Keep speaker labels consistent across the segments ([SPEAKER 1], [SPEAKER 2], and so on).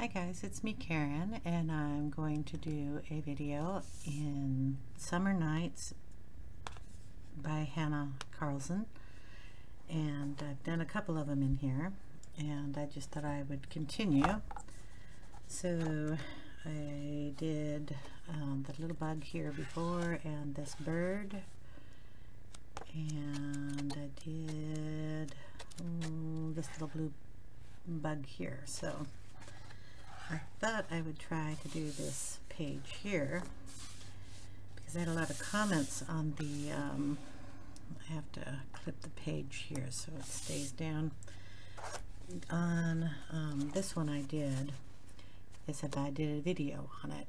[SPEAKER 1] Hi guys, it's me Karen, and I'm going to do a video in Summer Nights by Hanna Karlzon, and I've done a couple of them in here, and I just thought I would continue. So I did the little bug here before, and this bird, and I did this little blue bug here. So I thought I would try to do this page here because I had a lot of comments on the I have to clip the page here so it stays down. On this one I did is that I did a video on it,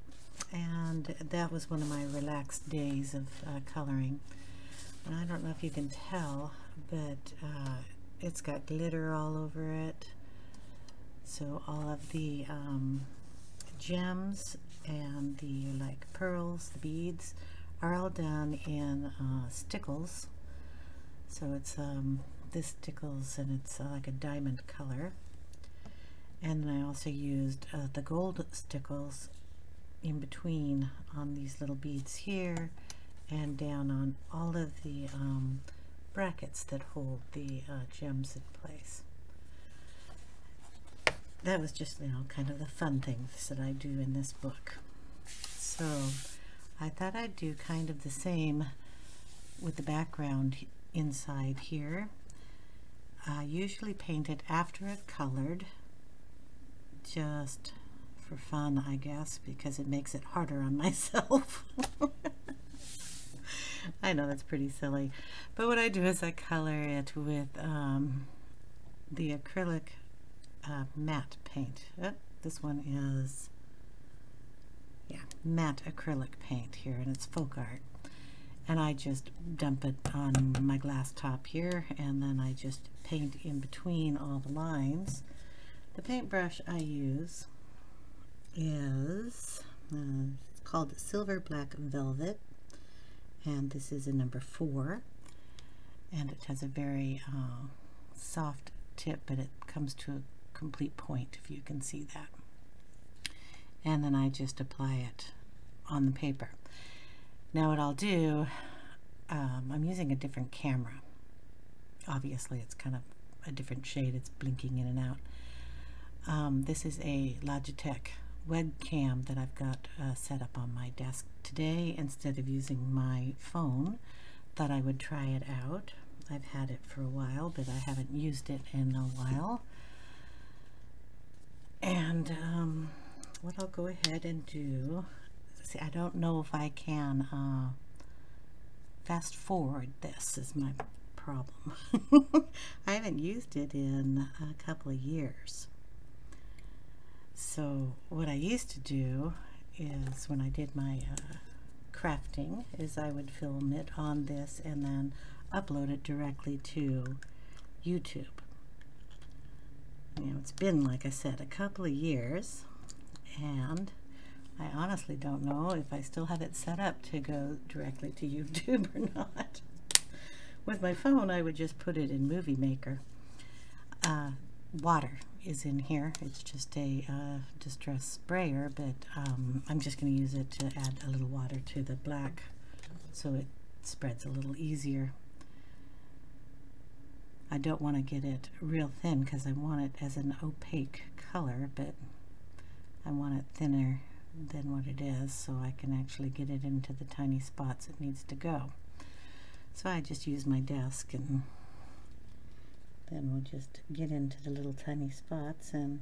[SPEAKER 1] and that was one of my relaxed days of coloring. And I don't know if you can tell, but it's got glitter all over it. So all of the gems and the like pearls, the beads, are all done in stickles. So it's this stickles, and it's like a diamond color. And then I also used the gold stickles in between on these little beads here and down on all of the brackets that hold the gems in place. That was just, you know, kind of the fun things that I do in this book. So I thought I'd do kind of the same with the background inside here. I usually paint it after I've colored, just for fun, I guess, because it makes it harder on myself. I know that's pretty silly, but what I do is I color it with the acrylic matte paint. This one is, yeah, matte acrylic paint here, and it's folk art. And I just dump it on my glass top here, and then I just paint in between all the lines. The paintbrush I use is it's called Silver Black Velvet, and this is a number 4, and it has a very soft tip, but it comes to a complete point, if you can see that. And then I just apply it on the paper. Now what I'll do, I'm using a different camera. Obviously it's kind of a different shade, it's blinking in and out. This is a Logitech webcam that I've got set up on my desk today instead of using my phone. Thought I would try it out. I've had it for a while, but I haven't used it in a while. And what I'll go ahead and do, see, I don't know if I can fast forward this, is my problem. I haven't used it in a couple of years. So what I used to do is, when I did my crafting, is I would film it on this and then upload it directly to YouTube. You know, it's been, like I said, a couple of years, and I honestly don't know if I still have it set up to go directly to YouTube or not. With my phone, I would just put it in Movie Maker. Water is in here. It's just a distress sprayer, but I'm just going to use it to add a little water to the black so it spreads a little easier. I don't want to get it real thin because I want it as an opaque color, but I want it thinner than what it is so I can actually get it into the tiny spots it needs to go. So I just use my desk, and then we'll just get into the little tiny spots and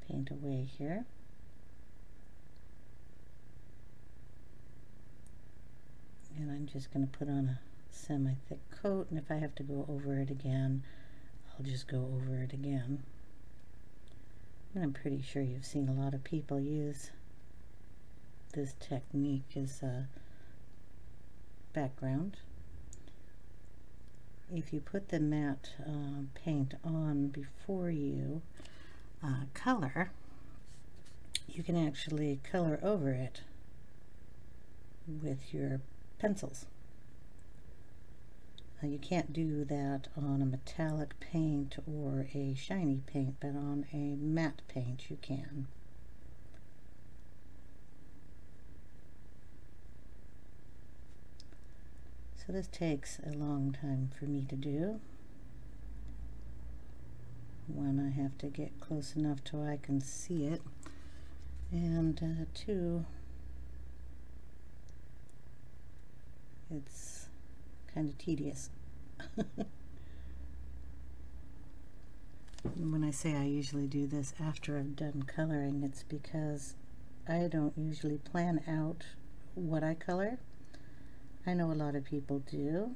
[SPEAKER 1] paint away here. And I'm just going to put on a semi-thick coat, and if I have to go over it again, I'll just go over it again. And I'm pretty sure you've seen a lot of people use this technique as a background. If you put the matte paint on before you color, you can actually color over it with your pencils. You can't do that on a metallic paint or a shiny paint, but on a matte paint you can. So this takes a long time for me to do. One, I have to get close enough to I can see it, and two, it's kind of tedious. When I say I usually do this after I've done coloring, it's because I don't usually plan out what I color. I know a lot of people do,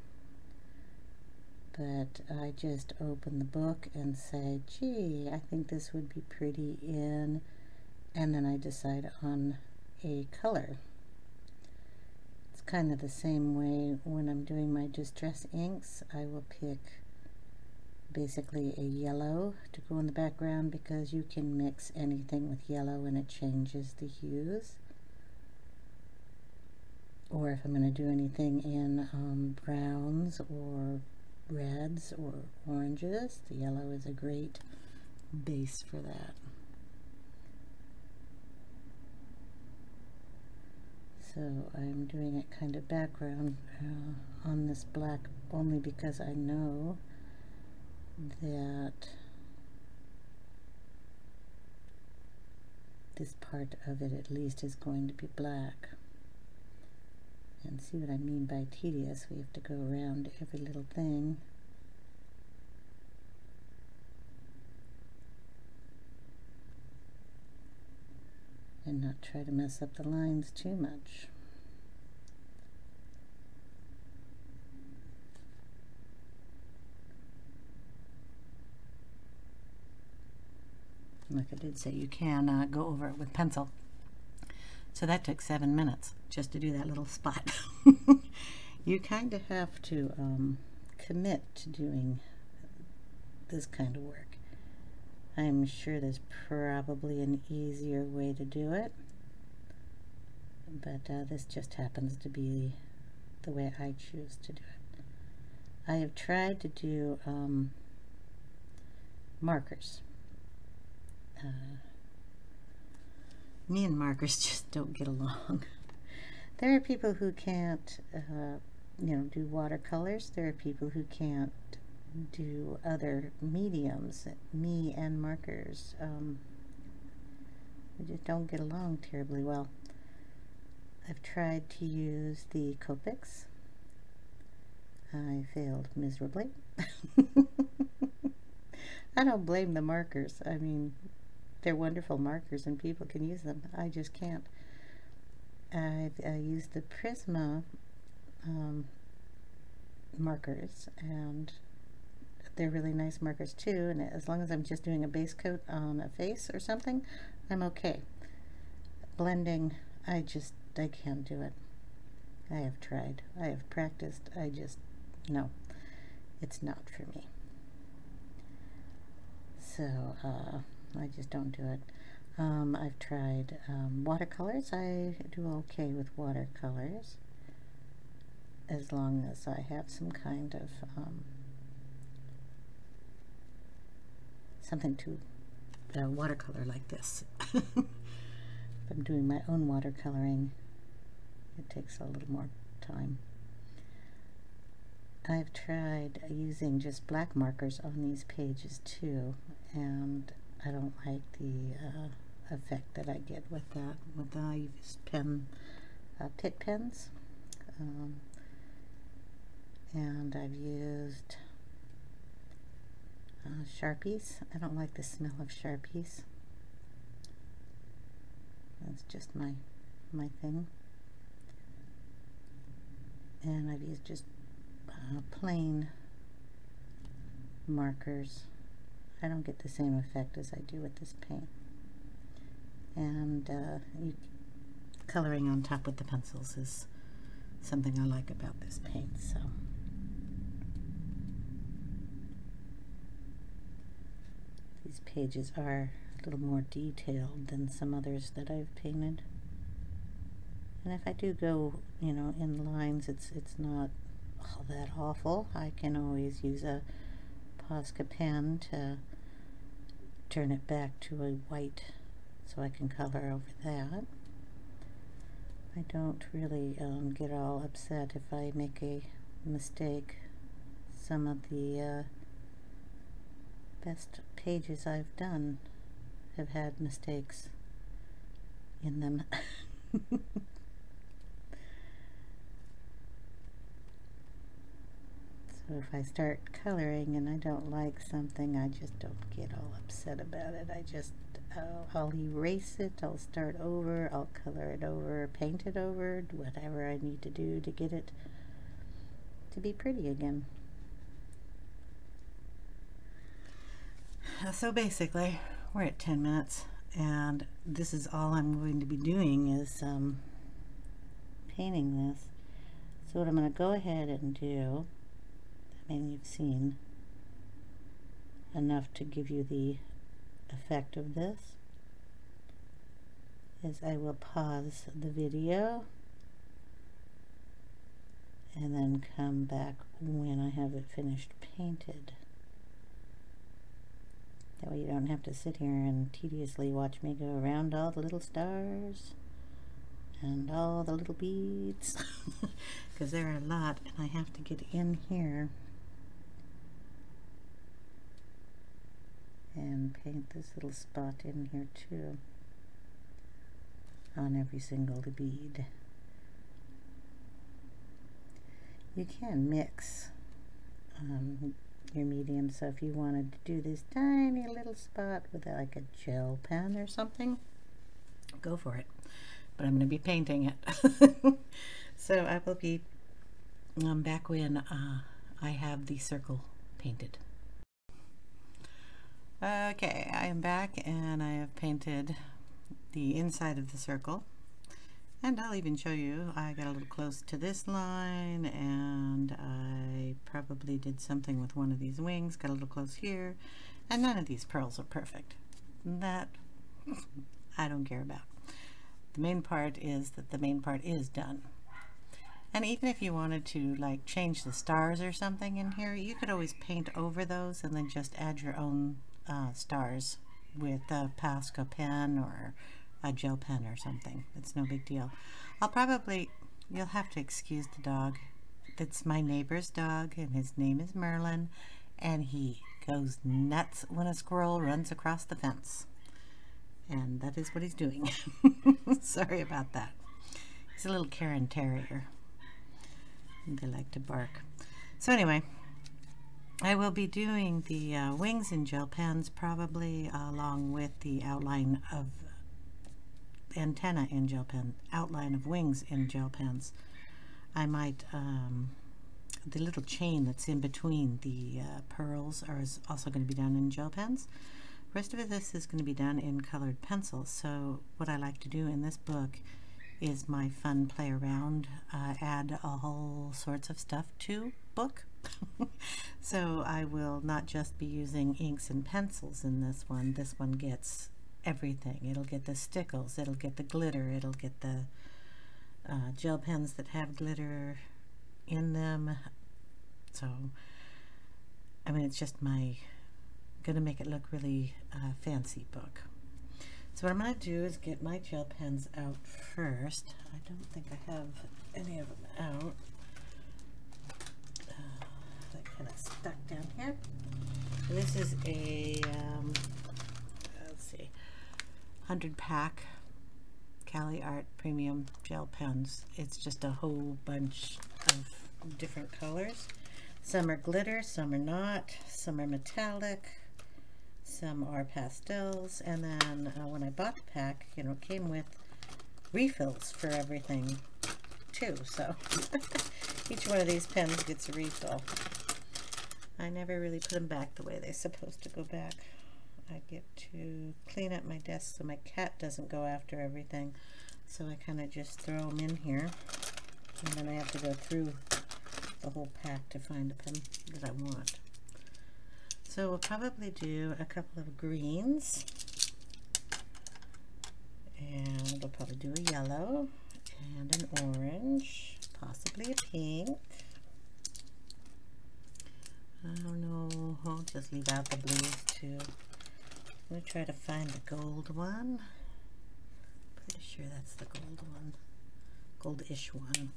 [SPEAKER 1] but I just open the book and say, gee, I think this would be pretty in, and then I decide on a color. It's kind of the same way when I'm doing my distress inks. I will pick basically a yellow to go in the background, because you can mix anything with yellow and it changes the hues. Or if I'm going to do anything in browns or reds or oranges, the yellow is a great base for that. So I'm doing it kind of background on this black, only because I know that this part of it at least is going to be black. And see what I mean by tedious? We have to go around every little thing. And not try to mess up the lines too much. Like I did say, you can go over it with pencil. So that took 7 minutes just to do that little spot. You kind of have to commit to doing this kind of work. I'm sure there's probably an easier way to do it, but this just happens to be the way I choose to do it. I have tried to do markers. Me and markers just don't get along. There are people who can't, do watercolors. There are people who can't do other mediums. Me and markers, we just don't get along terribly well. I've tried to use the Copics. I failed miserably. I don't blame the markers. I mean, they're wonderful markers and people can use them. I just can't. I've used the Prisma markers, and they're really nice markers too, and as long as I'm just doing a base coat on a face or something, I'm okay. Blending, I can't do it. I have tried. I have practiced. No, it's not for me. So I just don't do it. I've tried watercolors. I do okay with watercolors, as long as I have some kind of something to watercolor like this. If I'm doing my own watercoloring, it takes a little more time. I've tried using just black markers on these pages too, and I don't like the effect that I get with that. I use Pitt pens, and I've used Sharpies. I don't like the smell of Sharpies. That's just my thing. And I've used just plain markers. I don't get the same effect as I do with this paint. And coloring on top with the pencils is something I like about this paint. So these pages are a little more detailed than some others that I've painted. And if I do go, in lines, it's not all that awful. I can always use a Posca pen to turn it back to a white so I can color over that. I don't really get all upset if I make a mistake. Some of the best pages I've done have had mistakes in them. So if I start coloring and I don't like something, I just don't get all upset about it. I'll erase it, I'll start over, I'll color it over, paint it over, whatever I need to do to get it to be pretty again. So basically, we're at 10 minutes, and this is all I'm going to be doing is painting this. So what I'm going to go ahead and do, I mean, you've seen enough to give you the effect of this, is I will pause the video and then come back when I have it finished painted. That way you don't have to sit here and tediously watch me go around all the little stars and all the little beads, because there are a lot, and I have to get in here and paint this little spot in here too on every single bead. You can mix your medium, so if you wanted to do this tiny little spot with like a gel pen or something, go for it. But I'm going to be painting it. So I will be back when I have the circle painted. Okay, I am back and I have painted the inside of the circle, and I'll even show you. I got a little close to this line, and I probably did something with one of these wings, got a little close here, and none of these pearls are perfect. That I don't care about. The main part is that the main part is done. And even if you wanted to like change the stars or something in here, you could always paint over those and then just add your own stars with a Posca pen or a gel pen or something. It's no big deal. You'll have to excuse the dog. That's my neighbor's dog, and his name is Merlin, and he goes nuts when a squirrel runs across the fence. And that is what he's doing. Sorry about that. He's a little Karen Terrier. They like to bark. So anyway, I will be doing the wings in gel pens, probably along with the outline of antenna in gel pen, outline of wings in gel pens. I might, the little chain that's in between the pearls is also going to be done in gel pens. The rest of this is going to be done in colored pencils. So what I like to do in this book is my fun play around, add all sorts of stuff to book. So I will not just be using inks and pencils in this one. This one gets everything. It'll get the stickles, it'll get the glitter, it'll get the gel pens that have glitter in them. So I mean, it's just gonna make it look really fancy book. So what I'm gonna do is get my gel pens out first. I don't think I have any of them out. They're kind of stuck down here. This is a let's see, 100-pack Cali Art Premium gel pens. It's just a whole bunch of different colors. Some are glitter, some are not, some are metallic, some are pastels, and then when I bought the pack, you know, it came with refills for everything too, so each one of these pens gets a refill. I never really put them back the way they're supposed to go back. I get to clean up my desk so my cat doesn't go after everything, so I kind of just throw them in here, and then I have to go through the whole pack to find a pen that I want. So we'll probably do a couple of greens, and we'll probably do a yellow and an orange, possibly a pink. I don't know, I'll just leave out the blues too. I'm going to try to find the gold one. Pretty sure that's the gold one, goldish one.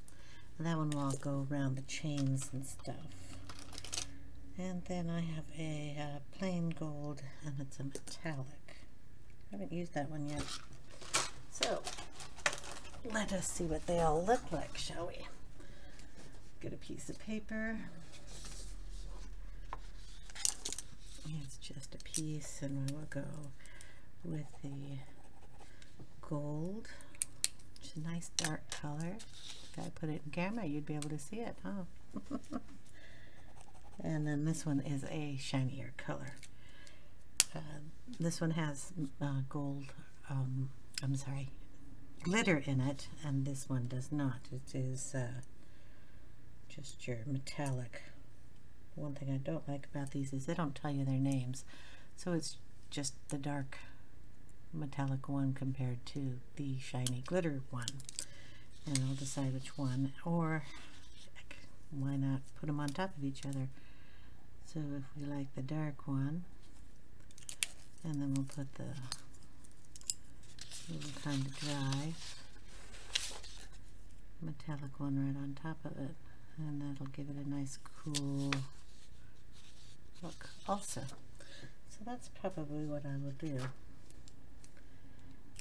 [SPEAKER 1] And that one will go around the chains and stuff. And then I have a plain gold, and it's a metallic. I haven't used that one yet. So let us see what they all look like, shall we? Get a piece of paper. It's just a piece, and we will go with the gold. It's a nice dark color. If I put it in camera, you'd be able to see it, huh? And then this one is a shinier color. This one has gold, I'm sorry, glitter in it, and this one does not. It is just your metallic. One thing I don't like about these is they don't tell you their names, so it's just the dark metallic one compared to the shiny glitter one. And I'll decide which one, or heck, why not put them on top of each other? So if we like the dark one, and then we'll put the little kind of dry metallic one right on top of it, and that'll give it a nice cool look also. So that's probably what I will do,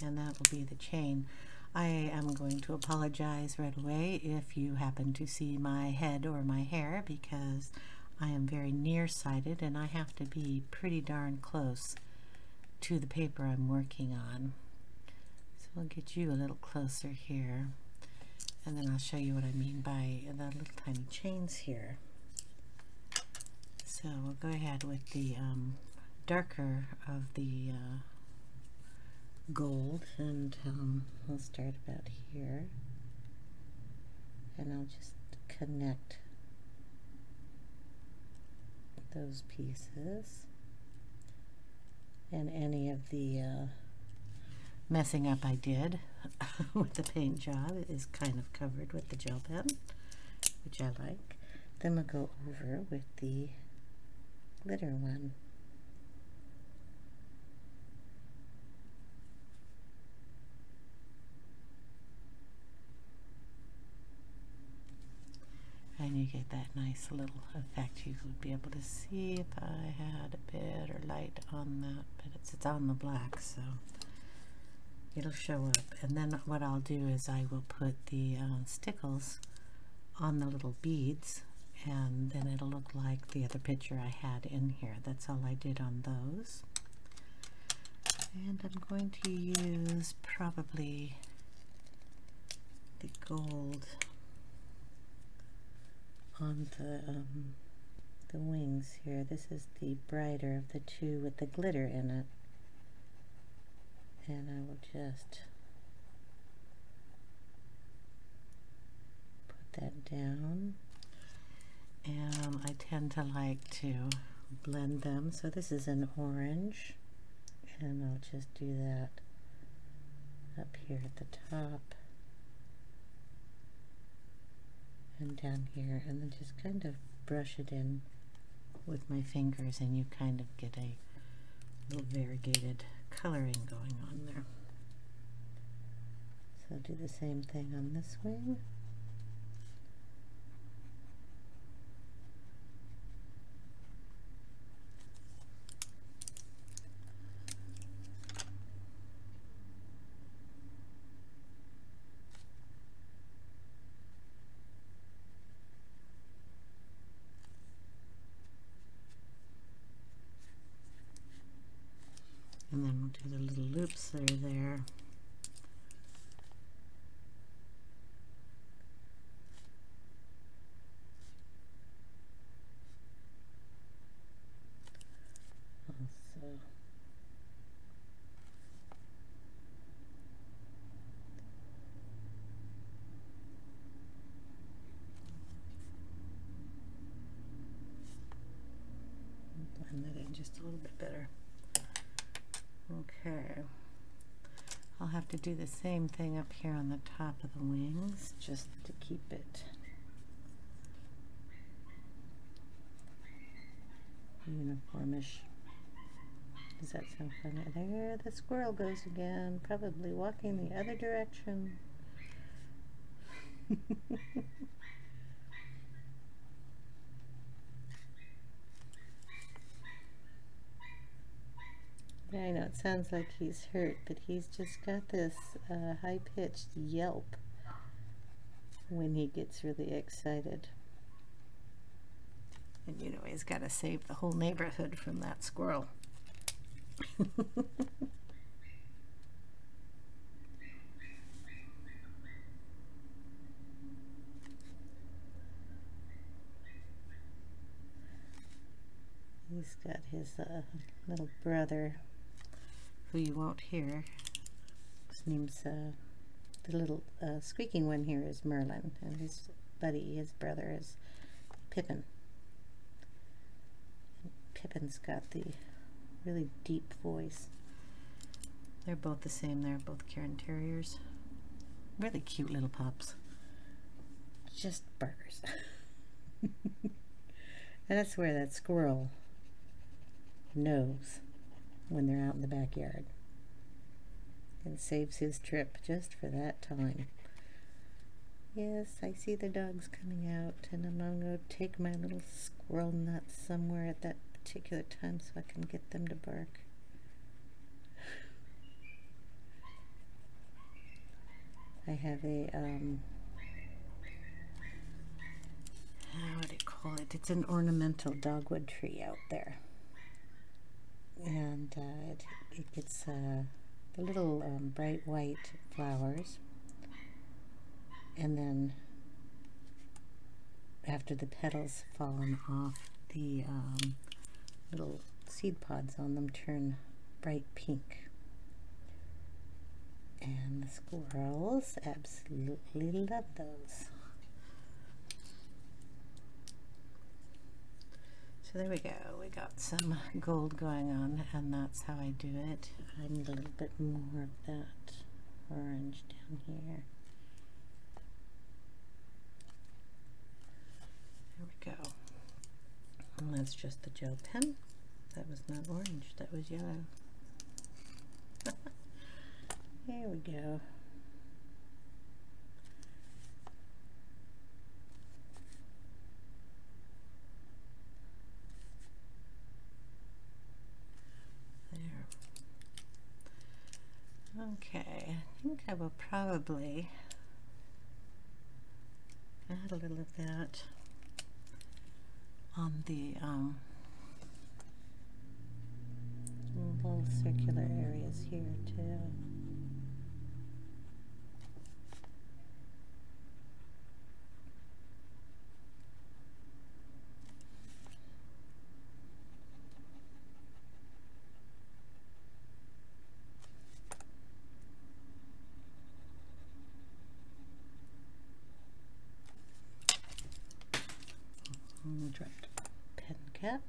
[SPEAKER 1] and that will be the chain. I am going to apologize right away if you happen to see my head or my hair, because I am very nearsighted and I have to be pretty darn close to the paper I'm working on. So I'll get you a little closer here, and then I'll show you what I mean by the little tiny chains here. So we'll go ahead with the darker of the gold, and we'll start about here, and I'll just connect those pieces, and any of the messing up I did with the paint job is kind of covered with the gel pen, which I like. Then we'll go over with the glitter one. And you get that nice little effect. You would be able to see if I had a bit or light on that, but it's on the black, so it'll show up. And then what I'll do is I will put the stickles on the little beads, and then it'll look like the other picture I had in here. That's all I did on those. And I'm going to use probably the gold on the wings here. This is the brighter of the two with the glitter in it, and I will just put that down. And I tend to like to blend them, so this is an orange, and I'll just do that up here at the top and down here, and then just kind of brush it in with my fingers, and you kind of get a little variegated coloring going on there. So do the same thing on this wing. And then we'll do the little loops that are there. Also, blend that in just a little bit better. Okay, I'll have to do the same thing up here on the top of the wings, just to keep it uniformish. Does that sound funny? There the squirrel goes again, probably walking the other direction. Yeah, I know it sounds like he's hurt, but he's just got this high-pitched yelp when he gets really excited. And you know he's got to save the whole neighborhood from that squirrel. He's got his little brother, who you won't hear. His name's, the little squeaking one here is Merlin, and his buddy, his brother, is Pippin. And Pippin's got the really deep voice. They're both the same. They're both Cairn Terriers. Really cute little pups. Just burgers. And that's where that squirrel knows when they're out in the backyard and saves his trip just for that time. Yes, I see the dogs coming out, and I'm going to go take my little squirrel nuts somewhere at that particular time so I can get them to bark. I have a what do you call it? It's an ornamental dogwood tree out there. And it gets the little bright white flowers, and then after the petals fallen off, the little seed pods on them turn bright pink. And the squirrels absolutely love those. So there we go, we got some gold going on, and that's how I do it. I need a little bit more of that orange down here. There we go. And that's just the gel pen. That was not orange, that was yellow. There we go. Okay, I think I will probably add a little of that on the little circular areas here too. Dropped pen cap.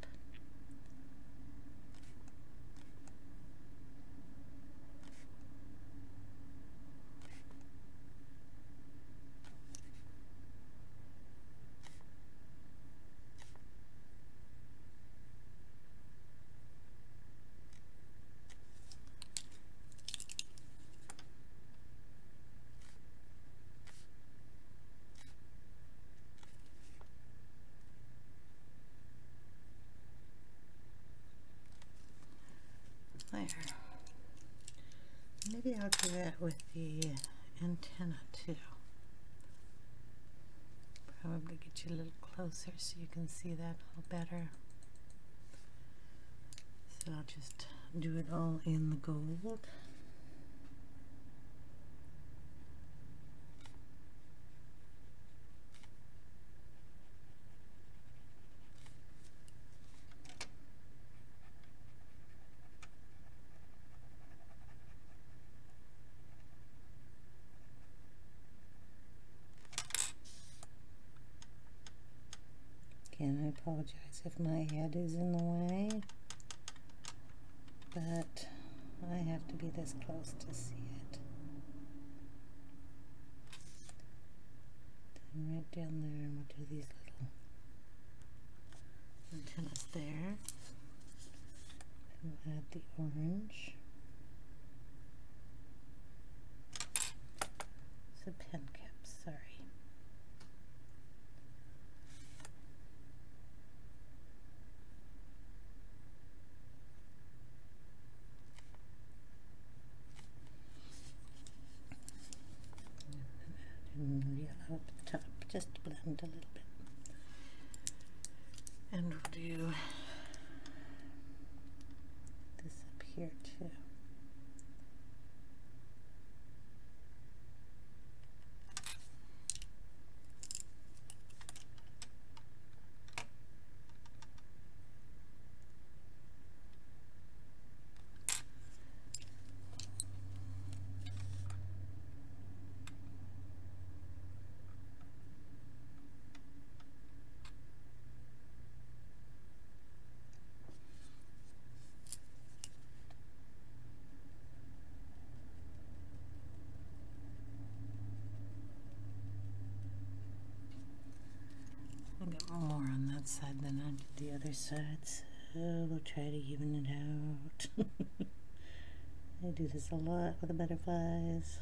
[SPEAKER 1] There. Maybe I'll do that with the antenna too. Probably get you a little closer so you can see that a little better. So I'll just do it all in the gold. Again, I apologize if my head is in the way, but I have to be this close to see it. And right down there, and we'll do these little antennas there. We'll add the orange. It's a pen cap, sorry. And yellow at the top, just to blend a little bit. And we'll do this up here too. I'll get more on that side than I did the other side, so we'll try to even it out. I do this a lot with the butterflies.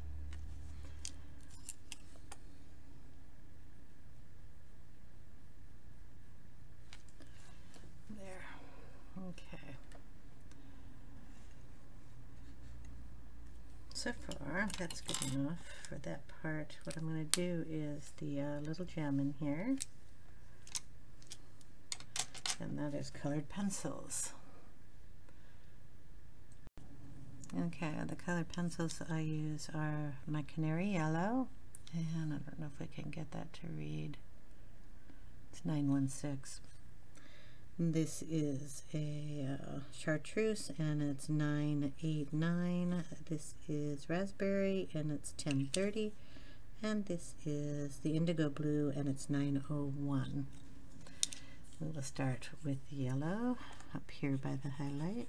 [SPEAKER 1] There. Okay. So far, that's good enough for that part. What I'm going to do is the little gem in here. And that is colored pencils. Okay, the colored pencils I use are my canary yellow, and I don't know if we can get that to read. It's 916. This is a chartreuse, and it's 989. This is raspberry, and it's 1030. And this is the indigo blue, and it's 901. We will start with the yellow up here by the highlight.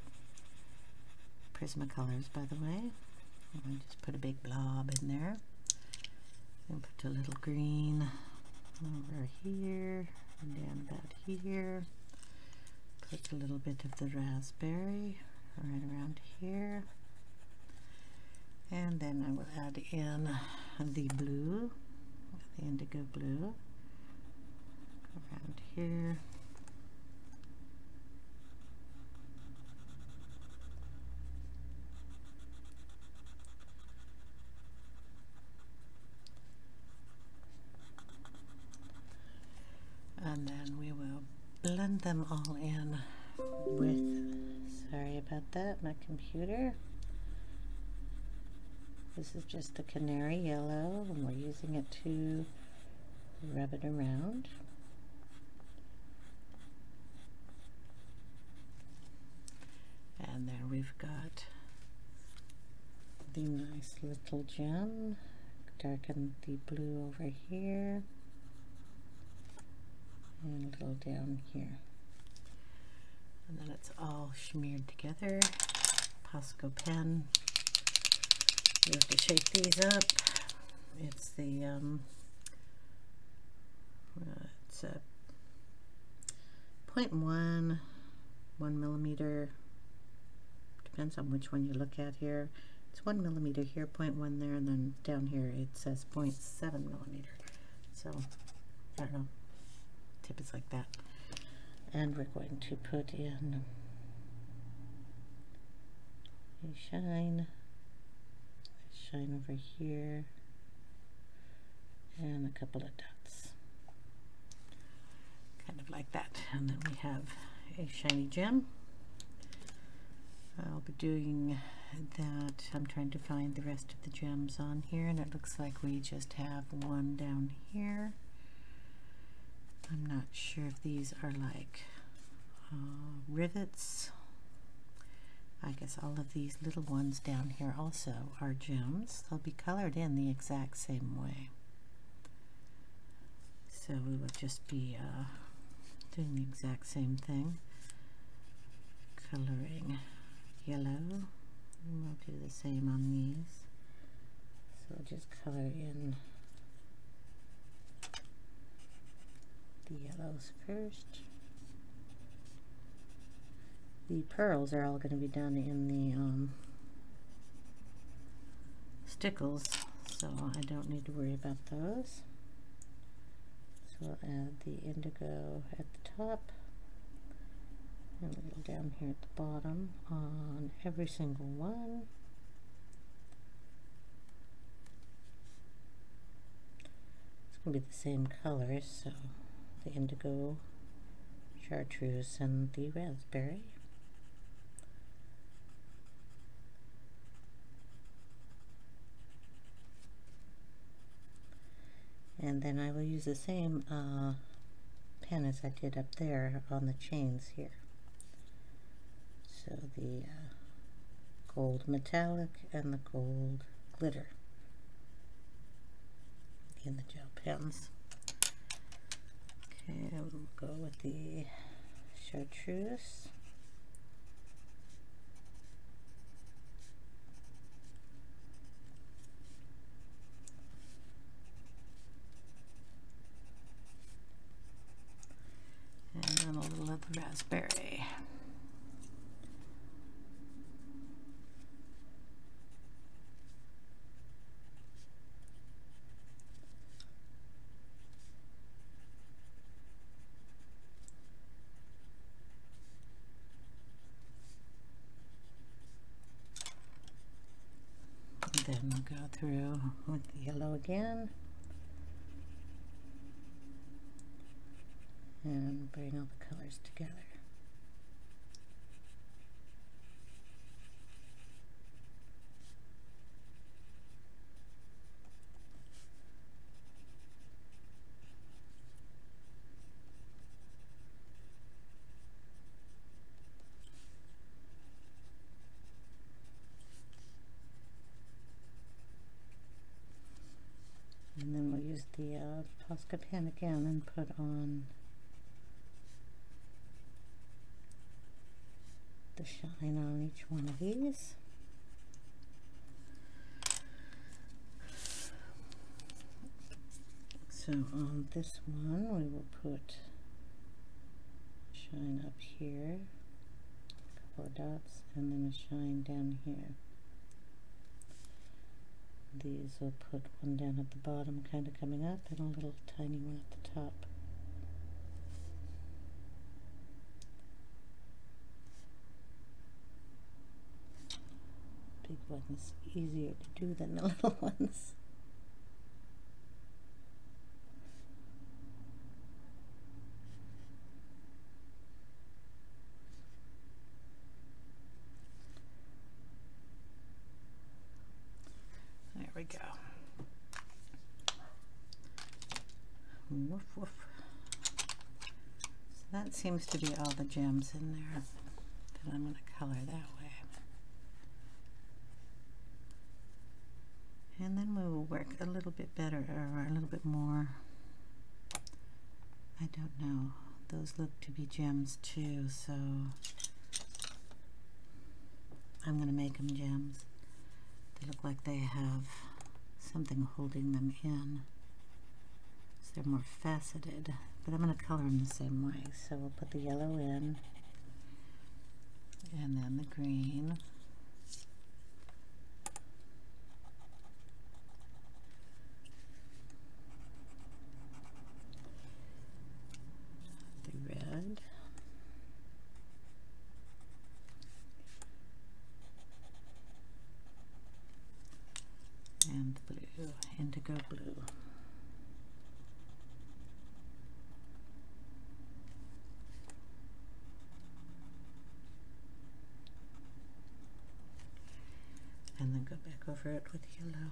[SPEAKER 1] Prismacolors, by the way. I'll just put a big blob in there. And put a little green over here and down about here. Put a little bit of the raspberry right around here. And then I will add in the blue, the indigo blue, around here. And then we will blend them all in with, sorry about that, my computer. This is just the canary yellow, and we're using it to rub it around. And there we've got the nice little gem. Darken the blue over here. And a little down here. And then it's all smeared together. Posco pen. You have to shake these up. It's the it's a 0.1, 1 millimeter. Depends on which one you look at here. It's 1 millimeter here, 0.1 there, and then down here it says 0.7 millimeter. So I don't know. Tip is like that. And we're going to put in a shine over here, and a couple of dots. Kind of like that. And then we have a shiny gem. I'll be doing that. I'm trying to find the rest of the gems on here, and it looks like we just have one down here. I'm not sure if these are like rivets. I guess all of these little ones down here also are gems. They'll be colored in the exact same way. So we will just be doing the exact same thing. Coloring yellow. And we'll do the same on these. So we'll just color in the yellows first. The pearls are all going to be done in the stickles, so I don't need to worry about those. So I'll add the indigo at the top and a little down here at the bottom on every single one. It's going to be the same colors, so the indigo, chartreuse, and the raspberry. And then I will use the same pen as I did up there on the chains here. So the gold metallic and the gold glitter in the gel pens. Okay, we'll go with the chartreuse. And then a little of the raspberry. And then we'll go through with the yellow again. And bring all the colors together. And then we'll use the Posca pen again and put on the shine on each one of these. So on this one we will put shine up here, a couple of dots, and then a shine down here. These will put one down at the bottom kind of coming up and a little tiny one at the top. Big ones easier to do than the little ones. There we go. Woof woof. So that seems to be all the gems in there that I'm going to color that way. And then we will work a little bit better, or a little bit more. I don't know. Those look to be gems too, so I'm going to make them gems. They look like they have something holding them in. So they're more faceted, but I'm going to color them the same way. So we'll put the yellow in, and then the green. The red. And blue, indigo blue. And then go back over it with yellow.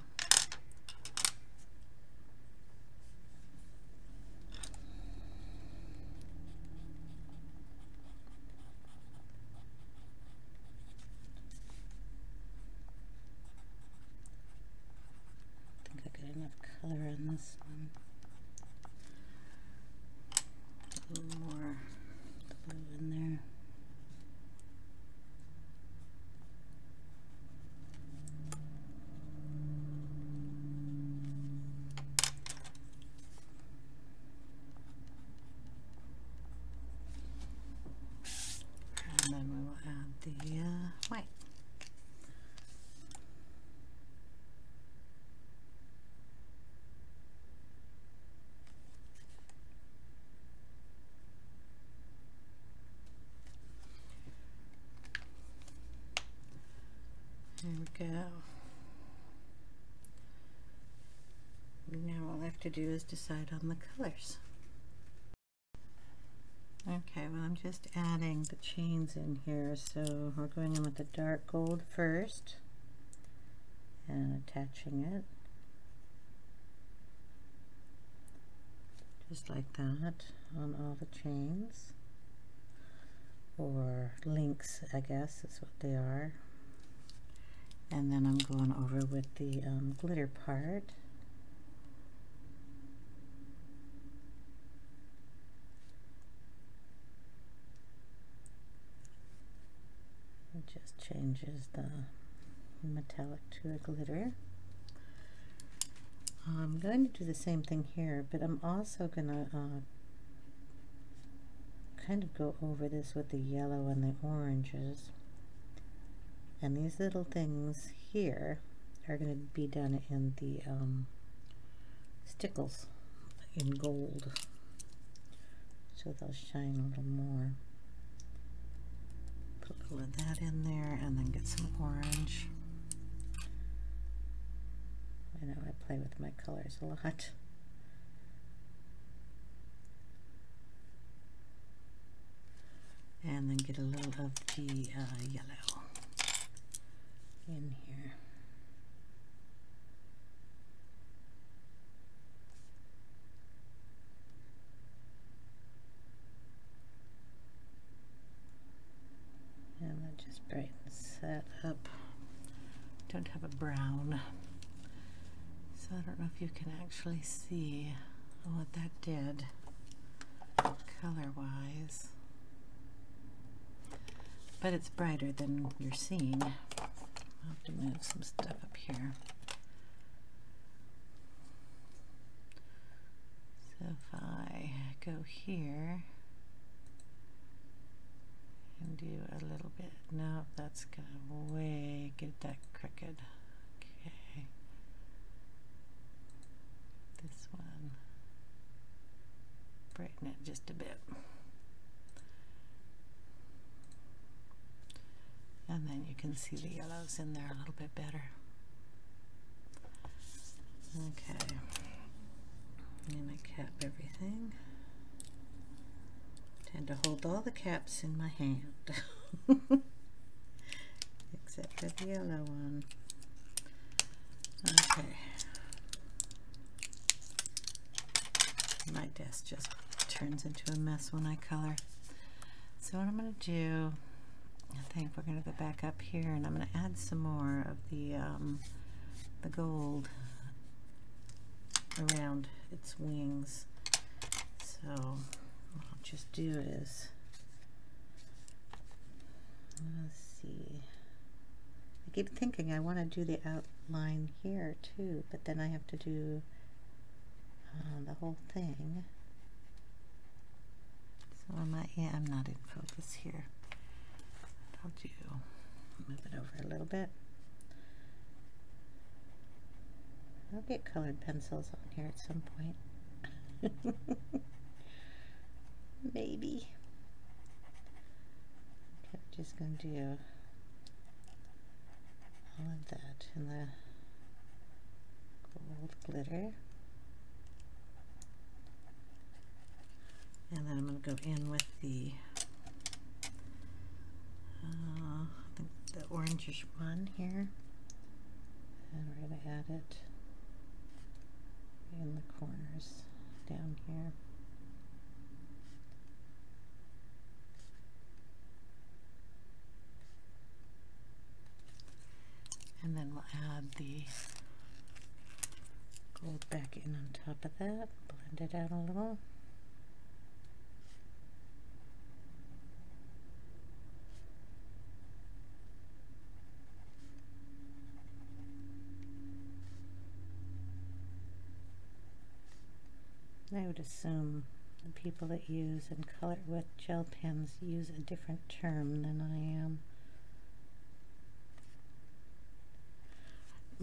[SPEAKER 1] Color on this one. A little more blue in there. And then we will There we go. Now all I have to do is decide on the colors. Okay, well, I'm just adding the chains in here, so we're going in with the dark gold first and attaching it just like that on all the chains, or links, I guess is what they are. And then I'm going over with the glitter part. It just changes the metallic to a glitter. I'm going to do the same thing here, but I'm also going to kind of go over this with the yellow and the oranges. And these little things here are going to be done in the stickles in gold, so they'll shine a little more. Put a little of that in there and then get some orange. I know I play with my colors a lot. And then get a little of the yellow in here. And that just brightens that up. Don't have a brown, so I don't know if you can actually see what that did color-wise. But it's brighter than you're seeing. I'll have to move some stuff up here. So if I go here and do a little bit, no, that's gonna way get that crooked. Okay. This one, brighten it just a bit. And then you can see the yellows in there a little bit better. Okay, I'm going to cap everything. Tend to hold all the caps in my hand, except for the yellow one. Okay, my desk just turns into a mess when I color. So what I'm going to do, I think we're going to go back up here, and I'm going to add some more of the gold around its wings. So what I'll just do is, let's see, I keep thinking I want to do the outline here too, but then I have to do the whole thing. So I might, yeah, I'm not in focus here. I'll do, move it over a little bit. I'll get colored pencils on here at some point. Maybe. Okay, I'm just going to do all of that in the gold glitter. And then I'm going to go in with the I think the orangish one here, and we're going to add it in the corners down here. And then we'll add the gold back in on top of that, blend it out a little. I would assume the people that use and color with gel pens use a different term than I am.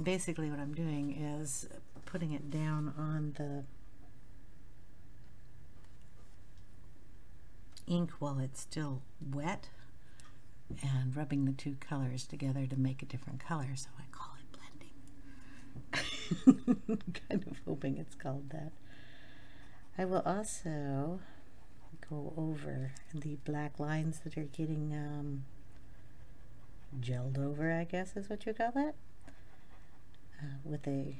[SPEAKER 1] Basically what I'm doing is putting it down on the ink while it's still wet, and rubbing the two colors together to make a different color, so I call it blending. Kind of hoping it's called that. I will also go over the black lines that are getting gelled over, I guess is what you call that, with a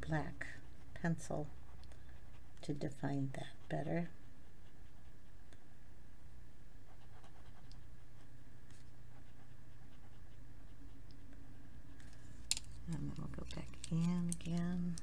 [SPEAKER 1] black pencil to define that better. And then we'll go back in again.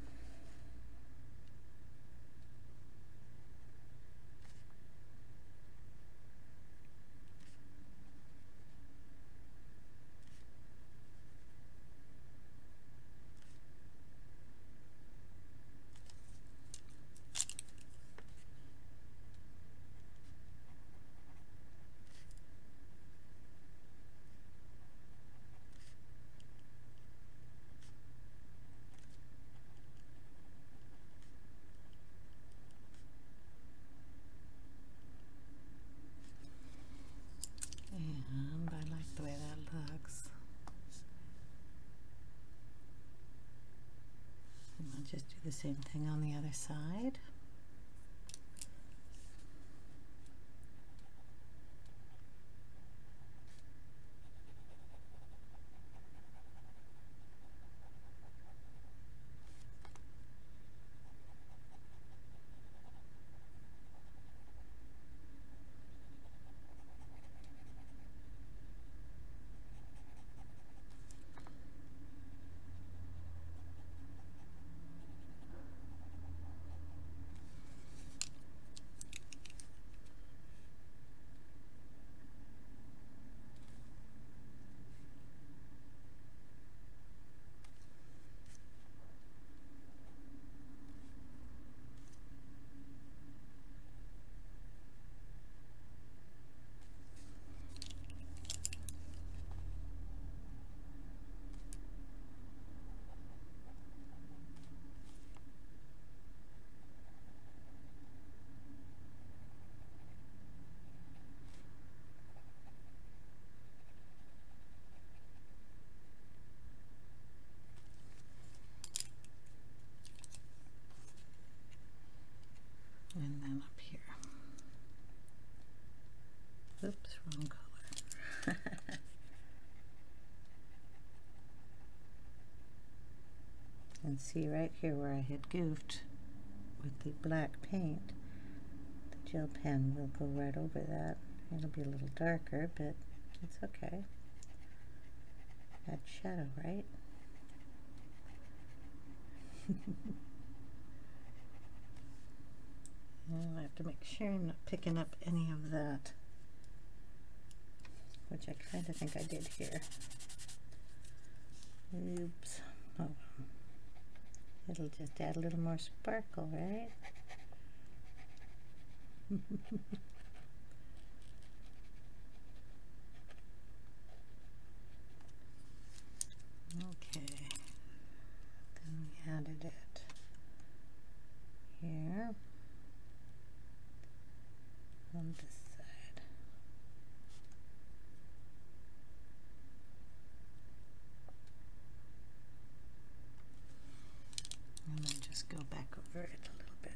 [SPEAKER 1] Just do the same thing on the other side. And then up here. Oops, wrong color. And see right here where I had goofed with the black paint, the gel pen will go right over that. It'll be a little darker, but it's okay. Add shadow, right? I have to make sure I'm not picking up any of that, which I kind of think I did here. Oops. Oh, it'll just add a little more sparkle, right? Okay. Then we added it here. On this side. And then just go back over it a little bit.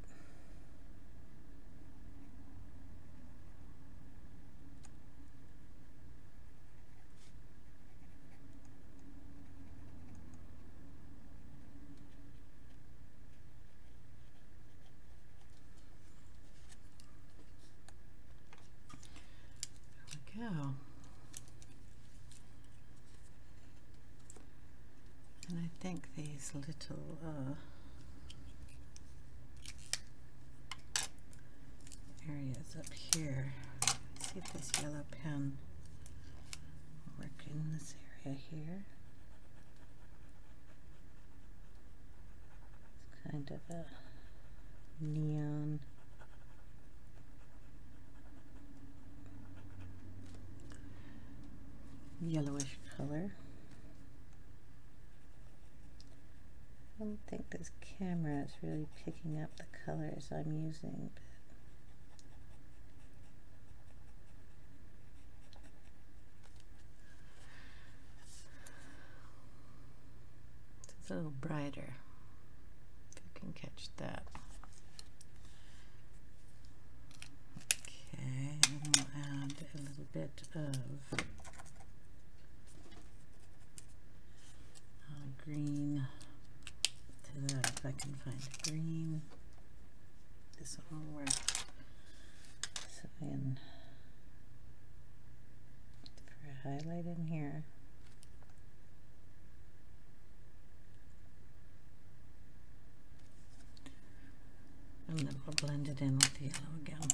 [SPEAKER 1] Go. And I think these little areas up here, see if this yellow pen will work in this area here. It's kind of a neon yellowish color. I don't think this camera is really picking up the colors I'm using, but It's a little brighter, if you can catch that. Okay, and we'll add a little bit of green to that, if I can find a green. This one will work. So in for a highlight in here. And then we'll blend it in with the yellow again.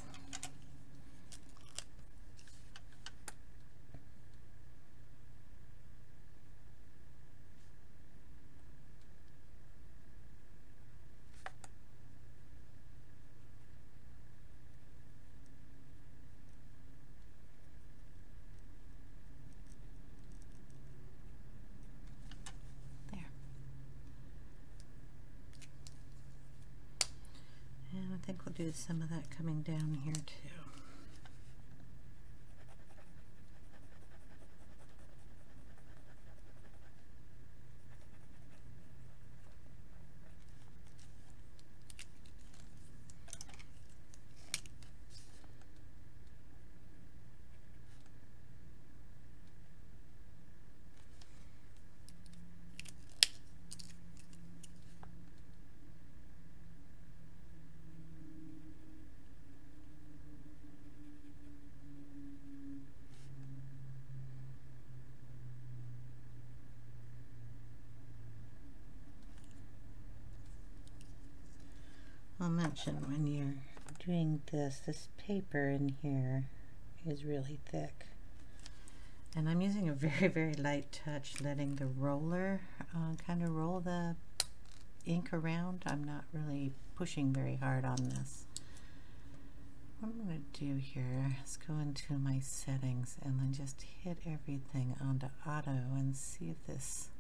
[SPEAKER 1] I think we'll do some of that coming down here too. I'll mention when you're doing this paper in here is really thick. And I'm using a very, very light touch, letting the roller kind of roll the ink around. I'm not really pushing very hard on this. What I'm going to do here is go into my settings and then just hit everything onto auto and see if this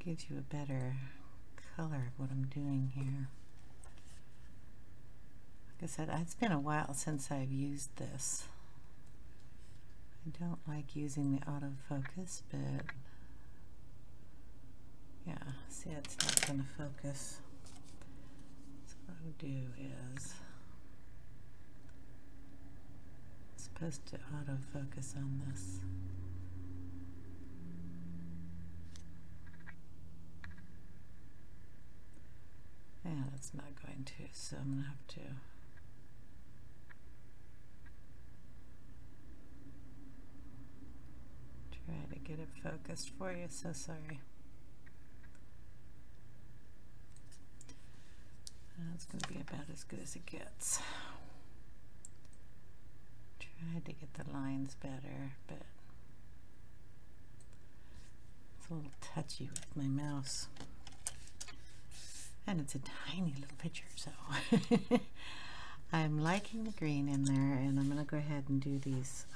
[SPEAKER 1] gives you a better color of what I'm doing here. Like I said, it's been a while since I've used this. I don't like using the autofocus, but yeah, see, it's not going to focus. So what I'll do is, it's supposed to autofocus on this. Yeah, it's not going to, so I'm going to have to try to get it focused for you, so sorry. That's going to be about as good as it gets. Tried to get the lines better, but it's a little touchy with my mouse. And it's a tiny little picture, so I'm liking the green in there, and I'm going to go ahead and do these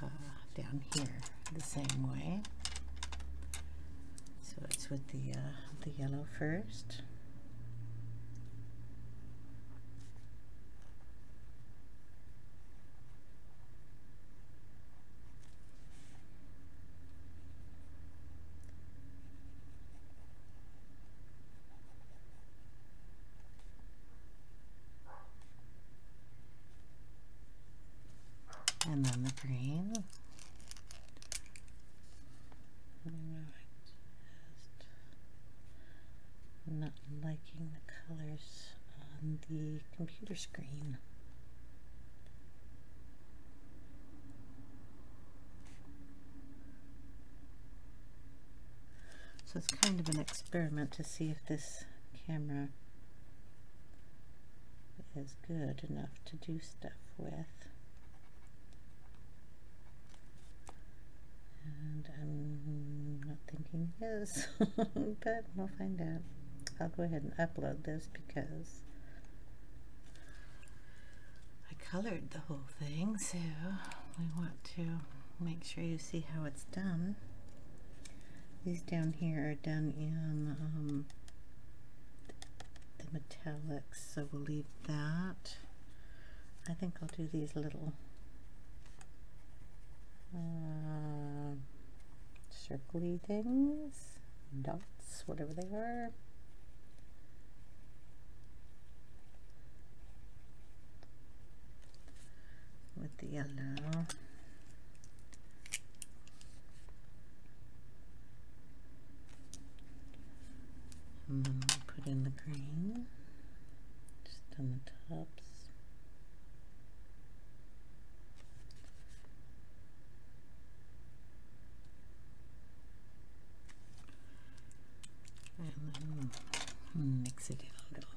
[SPEAKER 1] down here the same way. So it's with the yellow first. And then the green. I'm not liking the colors on the computer screen. So it's kind of an experiment to see if this camera is good enough to do stuff with. And I'm not thinking it is, but we'll find out. I'll go ahead and upload this because I colored the whole thing, so we want to make sure you see how it's done. These down here are done in the metallics, so we'll leave that. I think I'll do these little circly things, dots, whatever they are. With the yellow. And then we'll put in the green, just on the tops. And then mix it in a little.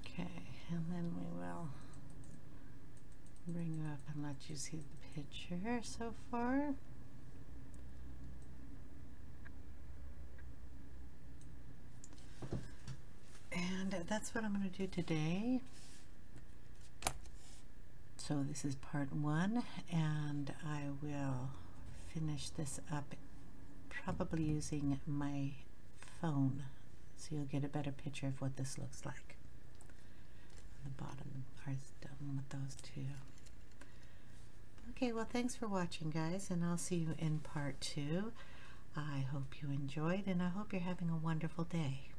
[SPEAKER 1] Okay, and then we will bring you up and let you see the picture so far. And that's what I'm going to do today. So this is part 1, and I will finish this up probably using my phone, so you'll get a better picture of what this looks like. The bottom part's done with those two. Okay, well, thanks for watching, guys, and I'll see you in part 2. I hope you enjoyed, and I hope you're having a wonderful day.